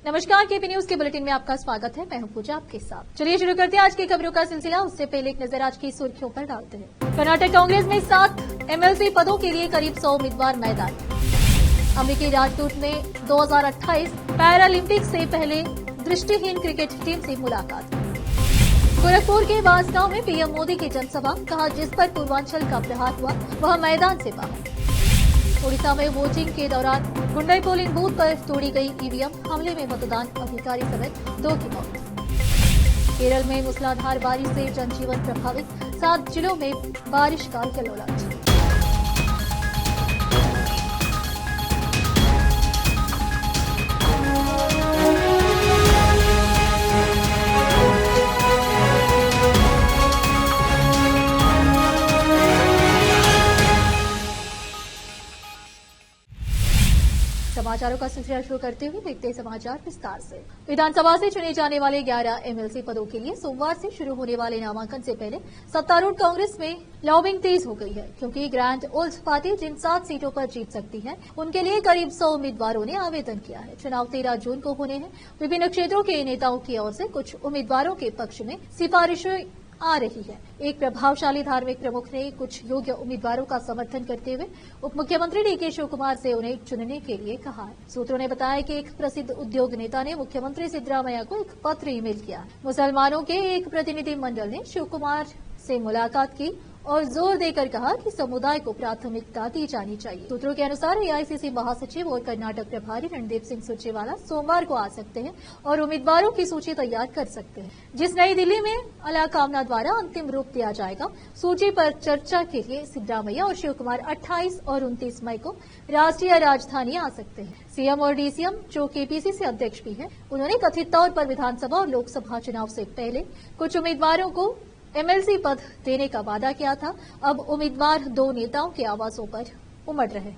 नमस्कार, KP news के bulletin में आपका स्वागत है। मैं हूं पूजा आपके साथ। चलिए शुरू करते हैं आज की खबरों का सिलसिला। उससे पहले एक नजर आज की सुर्खियों पर डालते हैं। कर्नाटक कांग्रेस में 7 एमएलसी पदों के लिए करीब 100 उम्मीदवार मैदान। अमेरिकी राजदूत में 2028 पैरालंपिक्स से पहले दृष्टिहीन क्रिकेट टीम से मुलाकात। गोरखपुर के बांसगांव में पीएम मोदी की जनसभा, कहा जिस पर पूर्वांचल का प्रहार हुआ वह मैदान से बाहर। ओडिशा में वोटिंग के दौरान गुंडई पोलिंग बूथ पर तोड़ी गई ईवीएम, हमले में मतदान अधिकारी समेत 2 की मौत। केरल में मूसलाधार बारिश से जनजीवन प्रभावित, 7 जिलों में बारिश का येलो अलर्ट। समाचारों का सिलसिला शुरू करते हुए देखते हैं समाचार विस्तार से। विधानसभा से चुने जाने वाले 11 एमएलसी पदों के लिए सोमवार से शुरू होने वाले नामांकन से पहले सत्तारूढ़ कांग्रेस में लॉबिंग तेज हो गई है, क्योंकि ग्रैंड ओल्ड पार्टी जिन 7 सीटों पर जीत सकती है उनके लिए करीब 100 उम्मीदवारों ने आवेदन किया है। चुनाव 13 जून को होने हैं। विभिन्न क्षेत्रों के नेताओं की ओर से कुछ उम्मीदवारों के पक्ष में सिफारिशें आ रही है। एक प्रभावशाली धार्मिक प्रमुख ने कुछ योग्य उम्मीदवारों का समर्थन करते हुए उप मुख्यमंत्री डीके शिवकुमार से उन्हें चुनने के लिए कहा है। सूत्रों ने बताया कि एक प्रसिद्ध उद्योग नेता ने मुख्यमंत्री सिद्धरामैया को एक पत्र ईमेल किया। मुसलमानों के एक प्रतिनिधि मंडल ने शिवकुमार से मुलाकात की और जोर देकर कहा कि समुदाय को प्राथमिकता दी जानी चाहिए। सूत्रों के अनुसार एआईसीसी महासचिव और कर्नाटक प्रभारी रणदीप सिंह सुरजेवाला सोमवार को आ सकते हैं और उम्मीदवारों की सूची तैयार कर सकते हैं, जिस नई दिल्ली में अलाकामना द्वारा अंतिम रूप दिया जाएगा। सूची पर चर्चा के लिए सिद्धरामैया और शिवकुमार 28 और 29 मई को राष्ट्रीय राजधानी आ सकते हैं। सीएम और डीसीएम, जो केपीसीसी अध्यक्ष भी है, उन्होंने कथित तौर पर विधानसभा और लोकसभा चुनाव से पहले कुछ उम्मीदवारों को एमएलसी पद देने का वादा किया था। अब उम्मीदवार 2 नेताओं के आवासों पर उमड़ रहे हैं।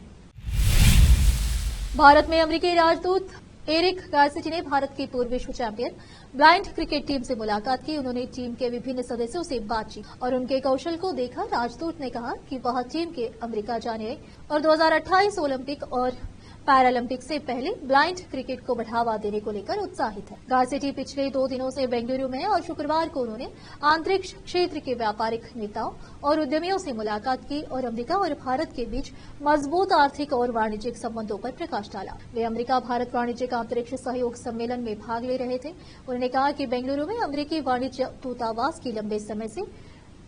भारत में अमेरिकी राजदूत एरिक गार्सिटी ने भारत की पूर्व विश्व चैंपियन ब्लाइंड क्रिकेट टीम से मुलाकात की। उन्होंने टीम के विभिन्न सदस्यों से बातचीत और उनके कौशल को देखा। राजदूत ने कहा कि वह टीम के अमेरिका जाने और 2028 ओलंपिक और पैरालंपिक से पहले ब्लाइंड क्रिकेट को बढ़ावा देने को लेकर उत्साहित है। गार्सिटी पिछले 2 दिनों से बेंगलुरु में है और शुक्रवार को उन्होंने आंतरिक क्षेत्र के व्यापारिक नेताओं और उद्यमियों से मुलाकात की और अमेरिका और भारत के बीच मजबूत आर्थिक और वाणिज्यिक संबंधों पर प्रकाश डाला। वे अमेरिका भारत वाणिज्यिक अंतरिक्ष सहयोग सम्मेलन में भाग ले रहे थे। उन्होंने कहा कि बेंगलुरु में अमेरिकी वाणिज्य दूतावास की लंबे समय से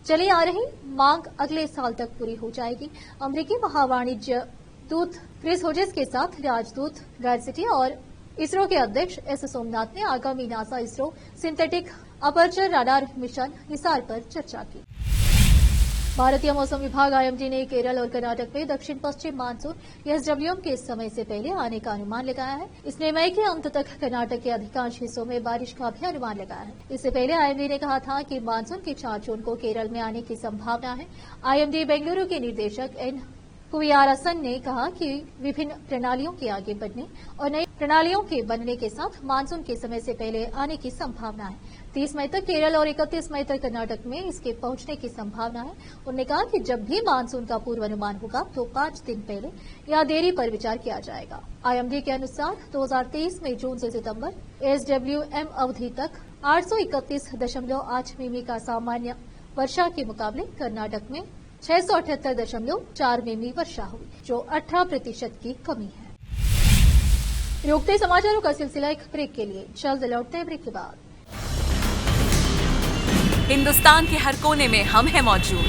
चली आ रही मांग अगले साल तक पूरी हो जाएगी। अमेरिकी महावाणिज्य दूत क्रिस होजेस के साथ राजदूत गार्सिटी और इसरो के अध्यक्ष एस सोमनाथ ने आगामी NASA ISRO synthetic aperture radar mission Nisar पर चर्चा की। भारतीय मौसम विभाग आईएमडी ने केरल और कर्नाटक में दक्षिण पश्चिम मानसून एसडब्ल्यूएम के समय से पहले आने का अनुमान लगाया है। इसने मई के अंत तक कर्नाटक के अधिकांश हिस्सों में बारिश का भी अनुमान लगाया है। इससे पहले आईएमडी ने कहा था कि मानसून की 4 जून को केरल में आने की संभावना है। आईएमडी बेंगलुरु के निदेशक एन कुवियारासन ने कहा कि विभिन्न प्रणालियों के आगे बढ़ने और नई प्रणालियों के बनने के साथ मानसून के समय से पहले आने की संभावना है। 30 मई तक केरल और 31 मई तक कर्नाटक में इसके पहुंचने की संभावना है। उन्होंने कहा कि जब भी मानसून का पूर्वानुमान होगा तो 5 दिन पहले या देरी पर विचार किया जाएगा। आईएमडी के अनुसार 2023 में जून से सितंबर एसडब्ल्यूएम अवधि तक 831.8 मिमी का सामान्य वर्षा के मुकाबले कर्नाटक में 678.4 मिमी वर्षा हुई, जो 18% की कमी है। रोकते समाचारों का सिलसिला एक ब्रेक के लिए, जल्द लौटते हैं ब्रेक के बाद। हिंदुस्तान के हर कोने में हम हैं मौजूद।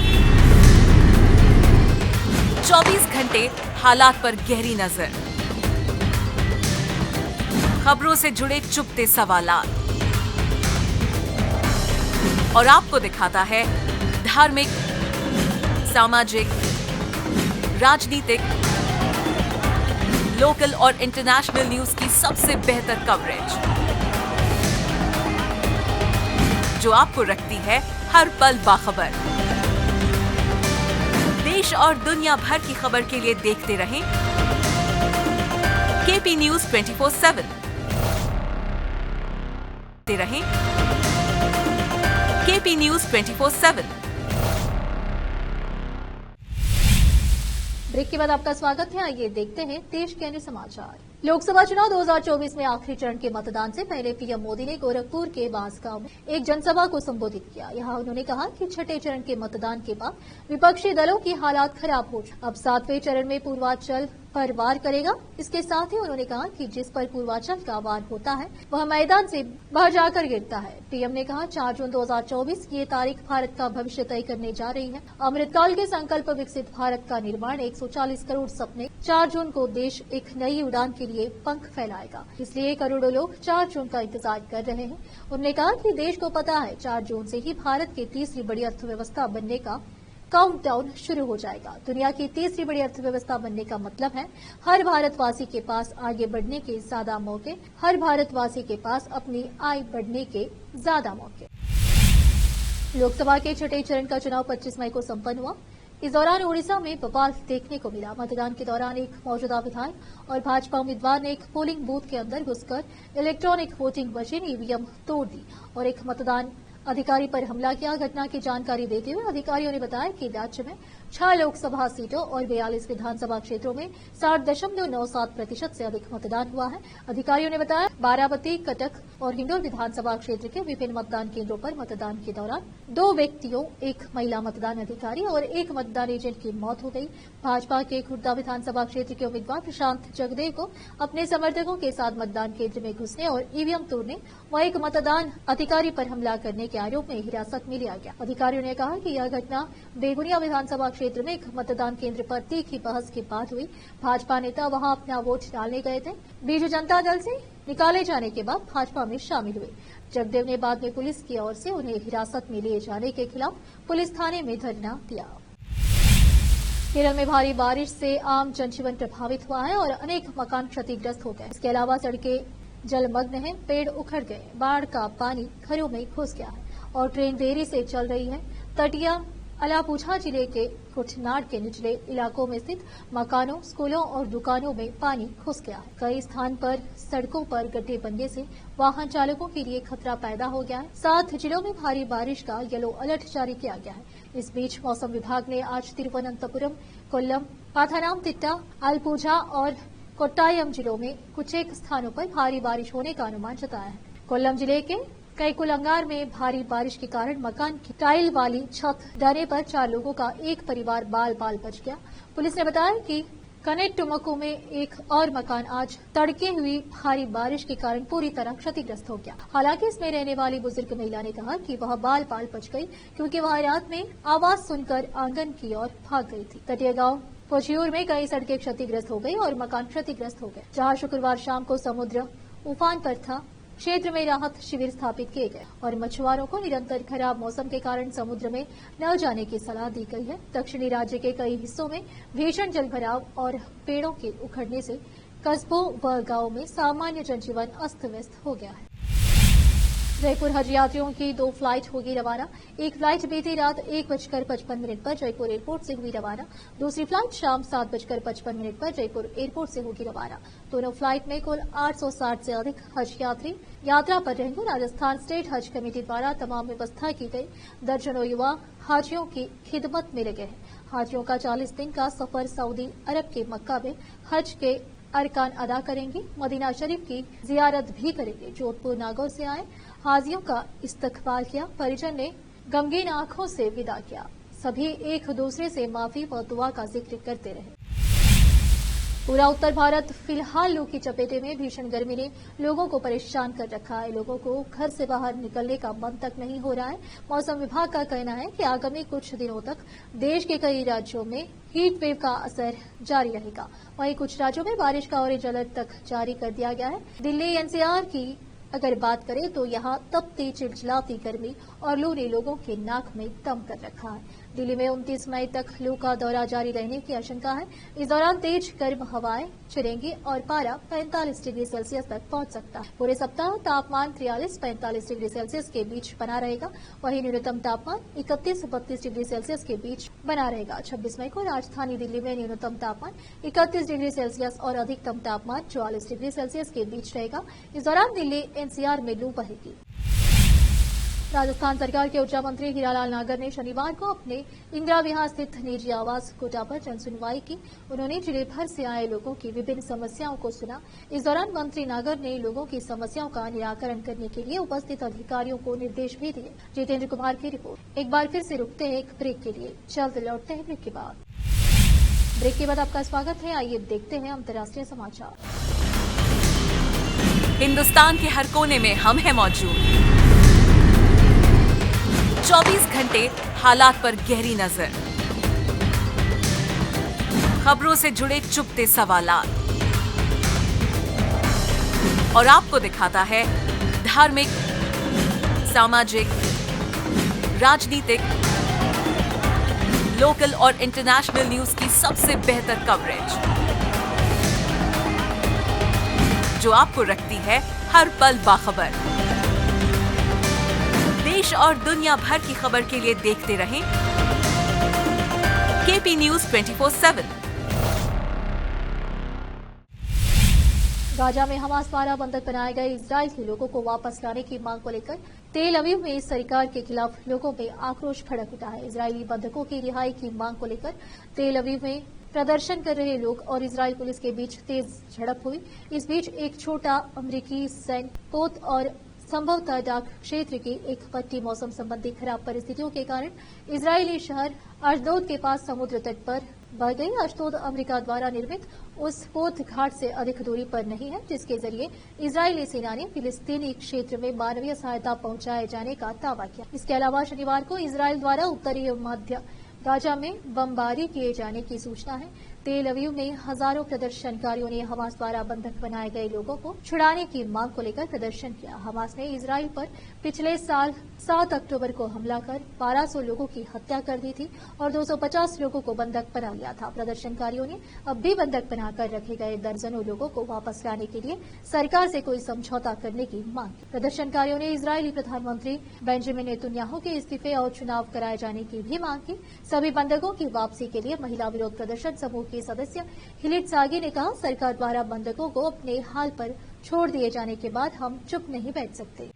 24 घंटे हालात पर गहरी नजर, खबरों से जुड़े चुपते सवालात और आपको दिखाता है धार्मिक, सामाजिक, राजनीतिक, लोकल और इंटरनेशनल न्यूज की सबसे बेहतर कवरेज, जो आपको रखती है हर पल बाखबर। देश और दुनिया भर की खबर के लिए देखते रहें केपी न्यूज 24/7। देखते रहें केपी न्यूज 24/7। ब्रेक के बाद आपका स्वागत है। आइए देखते हैं देश के अन्य समाचार। लोकसभा चुनाव 2024 में आखिरी चरण के मतदान से पहले पीएम मोदी ने गोरखपुर के बांसगांव में एक जनसभा को संबोधित किया। यहां उन्होंने कहा कि छठे चरण के मतदान के बाद विपक्षी दलों की हालात खराब हो चुकी। अब 7वें चरण में पूर्वांचल पर वार करेगा। इसके साथ ही उन्होंने कहा कि जिस पर पूर्वांचल का वार होता है वह मैदान से बाहर जाकर गिरता है। पीएम ने कहा 4 जून 2024 ये तारीख भारत का भविष्य तय करने जा रही है। अमृतकाल के संकल्प विकसित भारत का निर्माण 140 करोड़ सपने 4 जून को देश एक नई उड़ान के लिए पंख फैलाएगा। इसलिए करोड़ों लोग 4 जून का इंतजार कर रहे हैं। उन्होंने कहा कि देश को पता है 4 जून से ही भारत की तीसरी बड़ी अर्थव्यवस्था बनने का काउंटडाउन शुरू हो जाएगा। दुनिया की तीसरी बड़ी अर्थव्यवस्था बनने का मतलब है हर भारतवासी के पास आगे बढ़ने के ज्यादा मौके, हर भारतवासी के पास अपनी आय बढ़ने के ज्यादा मौके। लोकसभा के छठे चरण का चुनाव 25 मई को संपन्न हुआ। इस दौरान ओडिशा में बवाल देखने को मिला। मतदान के दौरान एक मौजूदा विधायक और भाजपा उम्मीदवार ने एक पोलिंग बूथ के अंदर घुसकर इलेक्ट्रॉनिक वोटिंग मशीन ईवीएम तोड़ दी और एक मतदान अधिकारी पर हमला किया। घटना की जानकारी देते हुए अधिकारियों ने बताया कि राज्य में 6 लोकसभा सीटों और 42 विधानसभा क्षेत्रों में 60.97% से अधिक मतदान हुआ है। अधिकारियों ने बताया बाराबती, कटक और हिंडोल विधानसभा क्षेत्र के विभिन्न मतदान केंद्रों पर मतदान के दौरान 2 व्यक्तियों, एक महिला मतदान अधिकारी और एक मतदान एजेंट की मौत हो गई। भाजपा के खुर्दा विधानसभा क्षेत्र के उम्मीदवार प्रशांत जगदेव को अपने समर्थकों के साथ मतदान केंद्र में घुसने और ईवीएम तोड़ने व एक मतदान अधिकारी पर हमला करने के आरोप में हिरासत में लिया गया। अधिकारियों ने कहा कि यह घटना बेगुनिया विधानसभा क्षेत्र में एक मतदान केंद्र पर तीखी बहस के बाद हुई। भाजपा नेता वहां अपना वोट डालने गए थे। बीजू जनता दल से निकाले जाने के बाद भाजपा में शामिल हुए। जगदेव ने बाद में पुलिस की ओर से उन्हें हिरासत में लिए जाने के खिलाफ पुलिस थाने में धरना दिया। केरल में भारी बारिश से आम जनजीवन प्रभावित हुआ है और अनेक मकान क्षतिग्रस्त हो गए। इसके अलावा सड़कें जलमग्न हैं, पेड़ उखड़ गए, बाढ़ का पानी घरों में घुस गया है और ट्रेन देरी से चल रही है। तटीय अलापुझा जिले के कुटनाड के निचले इलाकों में स्थित मकानों, स्कूलों और दुकानों में पानी घुस गया है। कई स्थान पर सड़कों पर गड्ढे बनने से वाहन चालकों के लिए खतरा पैदा हो गया है। 7 जिलों में भारी बारिश का येलो अलर्ट जारी किया गया है। इस बीच मौसम विभाग ने आज तिरुवनंतपुरम, कोल्लम, पाथानामथिट्टा, आलपुझा और कोट्टायम जिलों में कुछ एक स्थानों पर भारी बारिश होने का अनुमान जताया है। कोल्लम जिले के कैकुलंगार में भारी बारिश के कारण मकान की टाइल वाली छत ढहने पर 4 लोगों का एक परिवार बाल बाल बच गया। पुलिस ने बताया कि कनेट्टुमको में एक और मकान आज तड़के हुई भारी बारिश के कारण पूरी तरह क्षतिग्रस्त हो गया। हालांकि इसमें रहने वाली बुजुर्ग महिला ने कहा कि वह बाल बाल बच गई क्योंकि वह रात में आवाज सुनकर आंगन की ओर भाग गई थी। तटीय गांव पोचियूर में कई सड़कें क्षतिग्रस्त हो गई और मकान क्षतिग्रस्त हो गए। जहां शुक्रवार शाम को समुद्र उफान पर था, क्षेत्र में राहत शिविर स्थापित किए गए और मछुआरों को निरंतर खराब मौसम के कारण समुद्र में न जाने की सलाह दी गई है। दक्षिणी राज्य के कई हिस्सों में भीषण जलभराव और पेड़ों के उखड़ने से कस्बों व गांवों में सामान्य जनजीवन अस्त व्यस्त हो गया है। जयपुर हज यात्रियों की 2 फ्लाइट होगी रवाना। एक फ्लाइट बीती रात 1:55 पर जयपुर एयरपोर्ट से हुई रवाना। दूसरी फ्लाइट शाम 7:55 पर जयपुर एयरपोर्ट से होगी रवाना। दोनों फ्लाइट में कुल 860 से अधिक हज यात्री यात्रा पर रहेंगे। राजस्थान स्टेट हज कमेटी द्वारा तमाम व्यवस्था की गई। दर्जनों युवा हाजियों की खिदमत में लगे हैं। हाजियों का 40 दिन का सफर सऊदी अरब के मक्का में हज के अरकान अदा करेंगे। मदीना शरीफ की जियारत भी करेंगे। जोधपुर नागौर से आए हाजियों का इस्तकबाल किया। परिजन ने गमगीन आंखों से विदा किया। सभी एक दूसरे से माफी व दुआ का जिक्र करते रहे। पूरा उत्तर भारत फिलहाल लू की चपेटे में। भीषण गर्मी ने लोगों को परेशान कर रखा है। लोगों को घर से बाहर निकलने का मन तक नहीं हो रहा है। मौसम विभाग का कहना है कि आगामी कुछ दिनों तक देश के कई राज्यों में हीट वेव का असर जारी रहेगा। वहीं कुछ राज्यों में बारिश का ऑरेंज अलर्ट तक जारी कर दिया गया है। दिल्ली एनसीआर की अगर बात करें तो यहाँ तपती चिलचिलाती गर्मी और लू ने लोगों के नाक में दम कर रखा है। दिल्ली में 29 मई तक लू का दौरा जारी रहने की आशंका है। इस दौरान तेज गर्म हवाएं चलेंगी और पारा 45 डिग्री सेल्सियस तक पहुंच सकता है। पूरे सप्ताह तापमान 43-45 डिग्री सेल्सियस के बीच बना रहेगा। वहीं न्यूनतम तापमान 31-32 डिग्री सेल्सियस के बीच बना रहेगा। 26 मई को राजधानी दिल्ली में न्यूनतम तापमान 31 डिग्री सेल्सियस और अधिकतम तापमान 44 डिग्री सेल्सियस के बीच रहेगा। इस दौरान दिल्ली एनसीआर में लू बहेगी। राजस्थान सरकार के ऊर्जा मंत्री हीरालाल नागर ने शनिवार को अपने इंदिरा विहार स्थित निजी आवास कोटा पर जनसुनवाई की। उन्होंने जिले भर से आए लोगों की विभिन्न समस्याओं को सुना। इस दौरान मंत्री नागर ने लोगों की समस्याओं का निराकरण करने के लिए उपस्थित अधिकारियों को निर्देश भी दिए। जितेंद्र कुमार की रिपोर्ट। एक बार फिर से रुकते हैं एक ब्रेक के लिए, जल्द लौटते हैं ब्रेक के बाद। ब्रेक के बाद आपका स्वागत है। आइए देखते हैं अंतर्राष्ट्रीय समाचार। हिंदुस्तान के हर कोने में हम हैं मौजूद। 24 घंटे हालात पर गहरी नजर, खबरों से जुड़े चुपते सवालात और आपको दिखाता है धार्मिक, सामाजिक, राजनीतिक, लोकल और इंटरनेशनल न्यूज की सबसे बेहतर कवरेज, जो आपको रखती है हर पल बाखबर। देश और दुनिया भर की खबर के लिए देखते रहें केपी न्यूज 24/7। गाजा में हमास द्वारा बंधक बनाए गए इजरायल के लोगों को वापस लाने की मांग को लेकर तेल अवीव में सरकार के खिलाफ लोगों में आक्रोश भड़क उठा है। इजरायली बंधकों की रिहाई की मांग को लेकर तेल अवीव में प्रदर्शन कर रहे लोग और इजरायल पुलिस के बीच तेज झड़प हुई। इस बीच एक छोटा अमेरिकी सैनिक पोत और संभवतः डाक क्षेत्र की एक पट्टी मौसम संबंधी खराब परिस्थितियों के कारण इजरायली शहर अशदोद के पास समुद्र तट पर बह गई। अशदोद अमेरिका द्वारा निर्मित उस पोत घाट से अधिक दूरी पर नहीं है जिसके जरिए इजरायली सेना ने फिलिस्तीनी क्षेत्र में मानवीय सहायता पहुंचाए जाने का दावा किया। इसके अलावा शनिवार को इजरायल द्वारा उत्तरी मध्य गाजा में बमबारी किए जाने की सूचना है। तेल अवीव में हजारों प्रदर्शनकारियों ने हमास द्वारा बंधक बनाए गए लोगों को छुड़ाने की मांग को लेकर प्रदर्शन किया। हमास ने इजरायल पर पिछले साल 7 अक्टूबर को हमला कर 1200 लोगों की हत्या कर दी थी और 250 लोगों को बंधक बना लिया था। प्रदर्शनकारियों ने अब भी बंधक बनाकर रखे गए दर्जनों लोगों को वापस लाने के लिए सरकार से कोई समझौता करने की मांग की। प्रदर्शनकारियों ने इजरायली प्रधानमंत्री बेंजामिन नेतन्याहू के इस्तीफे और चुनाव कराए जाने की भी मांग की। सभी बंधकों की वापसी के लिए महिला विरोध प्रदर्शन समूह के सदस्य हिलिट सागी ने कहा, सरकार द्वारा बंधकों को अपने हाल पर छोड़ दिए जाने के बाद हम चुप नहीं बैठ सकते।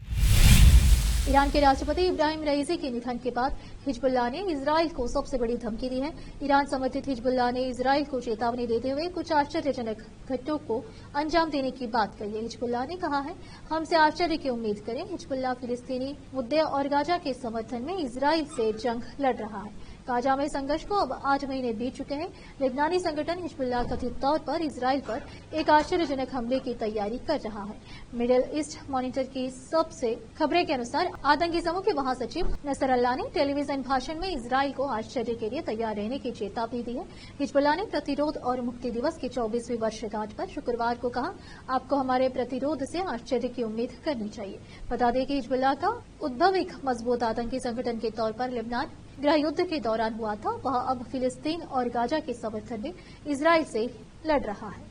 ईरान के राष्ट्रपति इब्राहिम रईसी के निधन के बाद हिजबुल्लाह ने इजरायल को सबसे बड़ी धमकी दी है। ईरान समर्थित हिजबुल्लाह ने इजरायल को चेतावनी देते हुए कुछ आश्चर्यजनक घटनाओं को अंजाम देने की बात कही है। हिजबुल्लाह ने कहा है, हमसे आश्चर्य की उम्मीद करें। हिजबुल्लाह फिलिस्तीनी मुद्दे और गाजा के समर्थन में इजरायल से जंग लड़ रहा है। गाजा में संघर्ष को अब 8 महीने बीत चुके हैं। लेबनानी संगठन हिजबुल्लाह कथित तौर पर इजरायल पर एक आश्चर्यजनक हमले की तैयारी कर रहा है। मिडिल ईस्ट मॉनिटर की सबसे खबरें के अनुसार आतंकी समूह के महासचिव नसरल्लाह ने टेलीविजन भाषण में इजरायल को आश्चर्य के लिए तैयार रहने की चेतावनी दी है। हिजबुल्लाह ने प्रतिरोध और मुक्ति दिवस की 24वीं वर्षगांठ पर शुक्रवार को कहा, आपको हमारे प्रतिरोध से आश्चर्य की उम्मीद करनी चाहिए। बता दें कि हिजबुल्लाह का उद्भव एक मजबूत आतंकी संगठन के तौर पर लेबनान गृह युद्ध के दौरान हुआ था। वह अब फिलिस्तीन और गाजा के समर्थन में इजरायल से लड़ रहा है।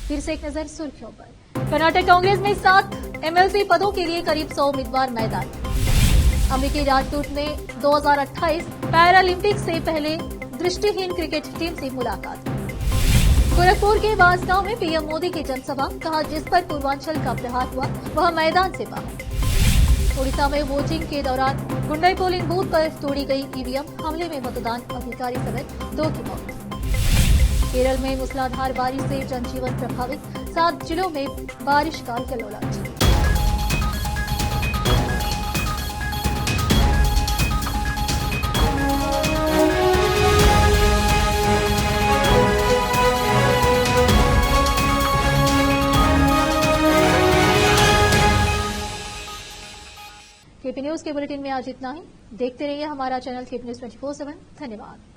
फिर से एक नजर सुर्खियों पर। कर्नाटक कांग्रेस में 7 एमएलसी पदों के लिए करीब 100 उम्मीदवार मैदान। अमेरिकी राजदूत में 2028 पैरालंपिक से पहले दृष्टिहीन क्रिकेट टीम से मुलाकात। गोरखपुर के बांसगांव में पीएम मोदी की जनसभा, कहा जिस पर पूर्वांचल का प्रहार हुआ वह मैदान से बाहर। ओडिशा में वोटिंग के दौरान गुंडई पोलिंग बूथ पर तोड़ी गई ईवीएम, हमले में मतदान अधिकारी समेत 2 की मौत। केरल में मूसलाधार बारिश से जनजीवन प्रभावित, 7 जिलों में बारिश का यलो केपी न्यूज के बुलेटिन में आज इतना ही। देखते रहिए हमारा चैनल केपी न्यूज 24/7। धन्यवाद।